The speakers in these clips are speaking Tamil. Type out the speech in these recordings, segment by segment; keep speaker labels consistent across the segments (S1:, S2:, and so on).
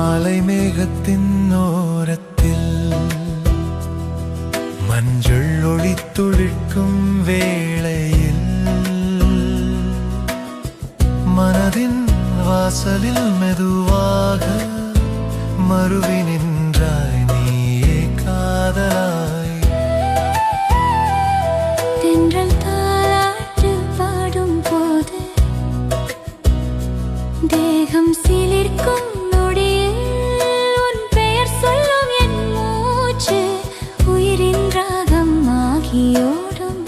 S1: மாலை மேகத்தின் ஓரத்தில் மஞ்சள் ஒளி துளிர்க்கும் வேளையில் மனதின் வாசலில் மெதுவாக மறுவி நின்றாய் நீயே காதலாய்.
S2: தென்றல் தாலாட்டு பாடும் போது தேகம் சிலிர்க்கும் நொடியில் உன் பெயர் சொல்லும் என் மூச்சு உயிரின் ராகம் ஆகியோடும்.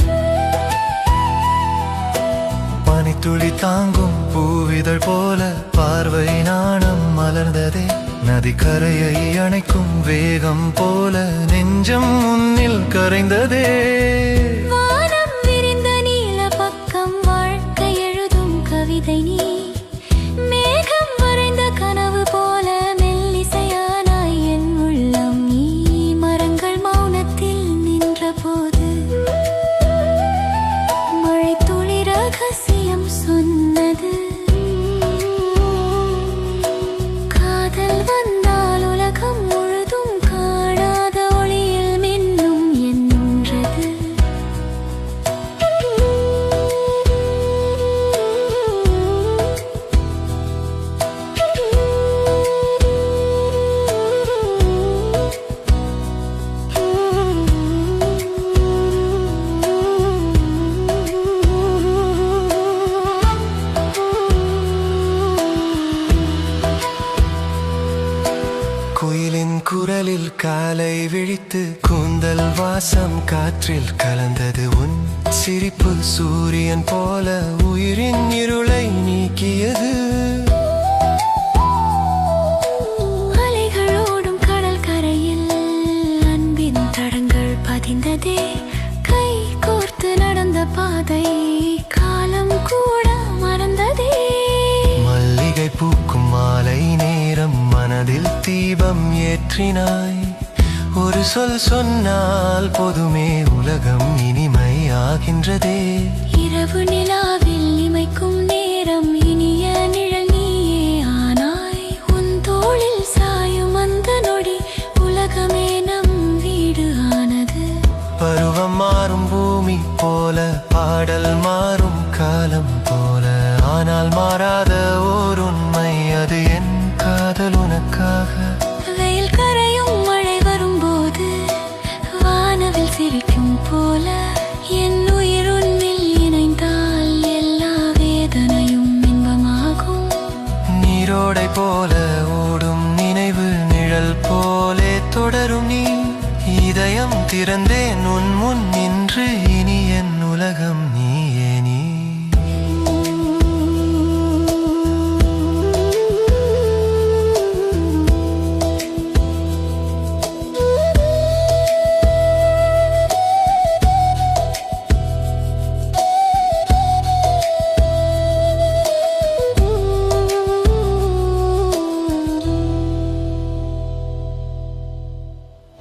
S1: பனித்துளி தாங்கும் பூவிதழ் போல பார்வை நாணம் மலர்ந்ததே. நதிக்கரையை அணைக்கும் வேகம் போல நெஞ்சம் முன்னில் கரைந்ததே.
S2: வானம் விரிந்த நீல பக்கம் வாழ்க்கை எழுதும் கவிதை நீ. மேகம் வரைந்த கனவு போல மெல்லிசையானாய் என் உள்ளம் நீ. மரங்கள் மௌனத்தில் நின்ற போது மழை துளி ரகசியம் சொன்னது. காதல் வந்தால் உலகம் முழுதும் காணாத ஒளியில் மின்னும் என்றது.
S1: குயிலின் குரலில் காலை விழித்து கூந்தல் வாசம் காற்றில் கலந்தது. உன் சிரிப்பு சூரியன் போல உயிரின் இருளை நீக்கியது.
S2: அலைகளோடும் கடல் கரையில் அன்பின் தடங்கள் பதிந்ததே. கை கோர்த்து நடந்த பாதை காலம் கூட மறந்ததே.
S1: மல்லிகை பூக்கும் மாலை நேரம் மனதில் தீபம் ஏற்றினாய். ஒரு சொல் சொன்னால் போதுமே உலகம் இனிமை ஆகின்றதே.
S2: இரவு நிலாவில் இமைக்கும் நேரம் இனிய நிழல் நீயே ஆனாய். உன் தோளில் சாயும் அந்த நொடி உலகமே நம் வீடு ஆனது.
S1: பருவம் மாறும் பூமி போல பாடல் மாறும் காலம் போல ஆனால் மாறா